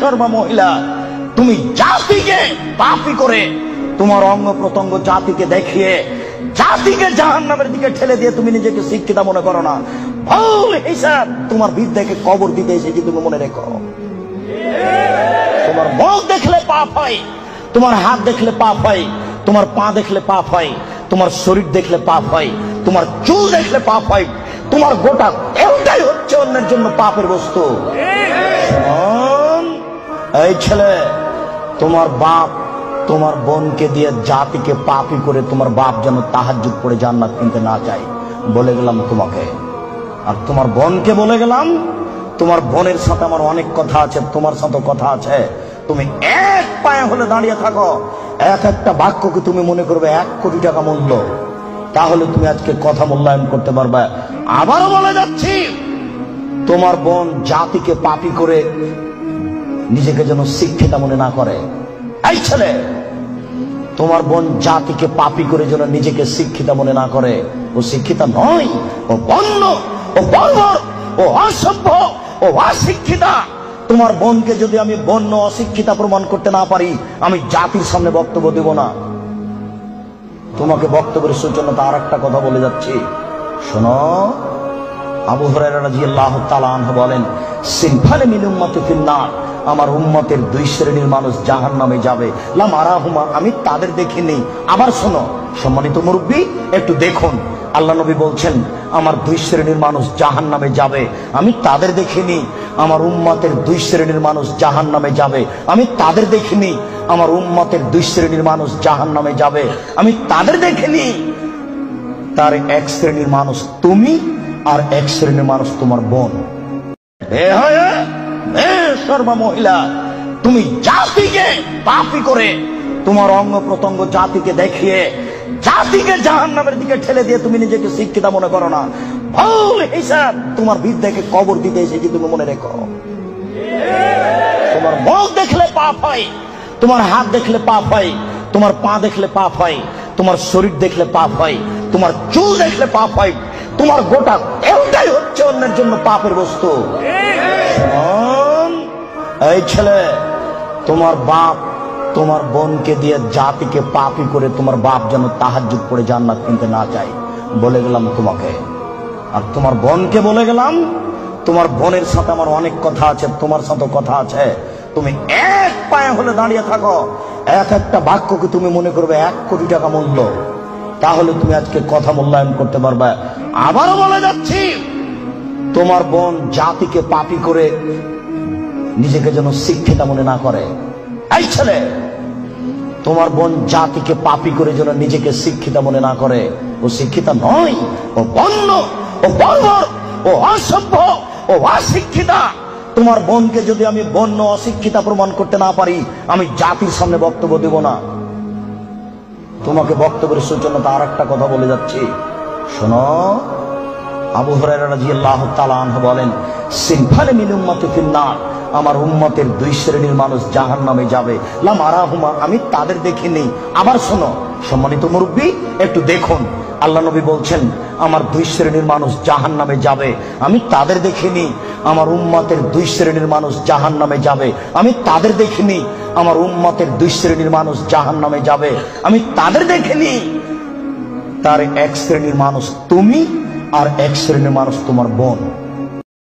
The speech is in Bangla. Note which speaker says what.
Speaker 1: সর্বা মহিলা, তুমি জাতিকে পাপী করে তোমার অঙ্গ প্রত্যঙ্গ জাতিকে দেখিয়ে জাতিকে জাহান্নামের দিকে ঠেলে দিয়ে তুমি নিজেকে শিক্ষিত মনে করো না। ভুল হিসাব তোমার বিদ্যাকে কবর দিতে এসেছি, তুমি মনে রেখো। তোমার মুখ দেখলে পাপ হয়, তোমার হাত দেখলে পাপ হয়, তোমার পা দেখলে পাপ হয়, তোমার শরীর দেখলে পাপ হয়, তোমার চুল দেখলে পাপ হয়, তোমার গোটা দেহটাই হচ্ছে অন্যের জন্য পাপের বস্তু। এই ছেলে, তোমার বাপ তোমার বোনকে দিয়ে জাতিকে পাপী করে তোমার বাপ যেন তাহাজ্জুদ পড়ে জান্নাত কিনতে না চায়, বলে গেলাম তোমাকে। আর তোমার বোনকে বলে গেলাম, তোমার বোনের সাথে আমার অনেক কথা আছে, তোমার সাথে কথা আছে। তুমি এক পায়ে হলে দাঁড়িয়ে থাকো, এক একটা বাক্যকে তুমি মনে করবে 1 কোটি টাকা মূল্য, তাহলে তুমি আজকে কথা মূল্যায়ন করতে পারবে। আবারও বলে যাচ্ছি, তোমার বোন জাতিকে পাপী করে নিজেকে যেন শিক্ষিতা মনে না করে। এই ছেলে, তোমার বোন জাতিকে পাপী করে যেন নিজেকে শিক্ষিতা মনে না করে। ও শিক্ষিতা নয়, ও বন্য, ও বর্বর, ও অসভ্য, ও অশিক্ষিতা। তোমার বোনকে যদি আমি বন্য অশিক্ষিতা প্রমাণ করতে না পারি, আমি জাতির সামনে বক্তব্য দেব না। তোমাকে বক্তব্যের সূচনাতে আর একটা কথা বলে যাচ্ছি, শোনো। আবু হুরায়রা রাদিয়াল্লাহু তাআলা আনহু বলেন, সিনফানে মিন উম্মতি ফিন্নার, আমার উম্মতের 2 শ্রেণীর মানুষ জাহান্নামে যাবে। লাম আরাহুমা, আমি তাদের দেখিনি। আবার শোনো সম্মানিত মুরব্বী, একটু দেখুন, আল্লাহ নবী বলছেন আমার 2 শ্রেণীর মানুষ জাহান্নামে যাবে, আমি তাদের দেখিনি। আমার উম্মতের 2 শ্রেণীর মানুষ জাহান্নামে যাবে, আমি তাদের দেখিনি। আমার উম্মতের 2 শ্রেণীর মানুষ জাহান্নামে যাবে, আমি তাদের দেখিনি। তার 1 শ্রেণীর মানুষ তুমি, আর 1 শ্রেণীর মানুষ তোমার বোন। সর্বা মহিলা, তুমি জাতিকে পাপী করে তোমার অঙ্গ প্রত্যঙ্গ জাতিকে দেখিয়ে জাতিকে জাহান্নামের দিকে ঠেলে দিয়ে তুমি নিজেকে শিক্ষিত মনে করো না। ভুল হিসাব তোমার বিদ্যাকে কবর দিতে এসেছি, তুমি মনে রেখো। তোমার মুখ দেখলে পাপ হয়, তোমার হাত দেখলে পাপ হয়, তোমার পা দেখলে পাপ হয়, তোমার শরীর দেখলে পাপ হয়, তোমার চুল দেখলে পাপ হয়, তোমার গোটা দেহটাই হচ্ছে অন্যের জন্য পাপের বস্তু। এই ছেলে, তোমার বাপ তোমার বোনকে দিয়ে জাতিকে পাপী করে তোমার বাপ যেন তাহাজ্জুদ পড়ে জান্নাত কিনতে না চায়, বলে গেলাম তোমাকে। আর তোমার বোনকে বলে গেলাম, তোমার বোনের সাথে আমার অনেক কথা আছে, তোমার সাথে কথা আছে। তুমি এক পায়ে হলে দাঁড়িয়ে থাকো, এক একটা বাক্যকে তুমি মনে করবে 1 কোটি টাকা মূল্য, তাহলে তুমি আজকে কথা মূল্যায়ন করতে পারবে। আবারও বলে যাচ্ছি, তোমার বোন জাতিকে পাপী করে নিজেকে যেন শিক্ষিতা মনে না করে। এই ছেলে, তোমার বোন জাতিকে পাপী করে যেন নিজেকে শিক্ষিতা মনে না করে। ও শিক্ষিতা নয়, ও বন্য, ও বর্বর, ও অসভ্য, ও অশিক্ষিতা। তোমার বোনকে যদি আমি বন্য অশিক্ষিতা প্রমাণ করতে না পারি, আমি জাতির সামনে বক্তব্য দেব না। তোমাকে বক্তব্যের সূচনাতে আর একটা কথা বলে যাচ্ছি, শোনো। আবু হুরায়রা রাদিয়াল্লাহু তাআলা আনহু বলেন, সিনফানে মিন উম্মতি ফিন্নার, আমার উম্মতের 2 শ্রেণীর মানুষ জাহান্নামে যাবে। লাম আরাহুমা, আমি তাদের দেখিনি। আবার শোনো সম্মানিত মুরব্বী, একটু দেখুন, আল্লাহ নবী বলছেন আমার 2 শ্রেণীর মানুষ জাহান্নামে যাবে, আমি তাদের দেখিনি। আমার উম্মতের 2 শ্রেণীর মানুষ জাহান্নামে যাবে, আমি তাদের দেখিনি। আমার উম্মতের 2 শ্রেণীর মানুষ জাহান্নামে যাবে, আমি তাদের দেখিনি। তার 1 শ্রেণীর মানুষ তুমি, আর 1 শ্রেণীর মানুষ তোমার বোন।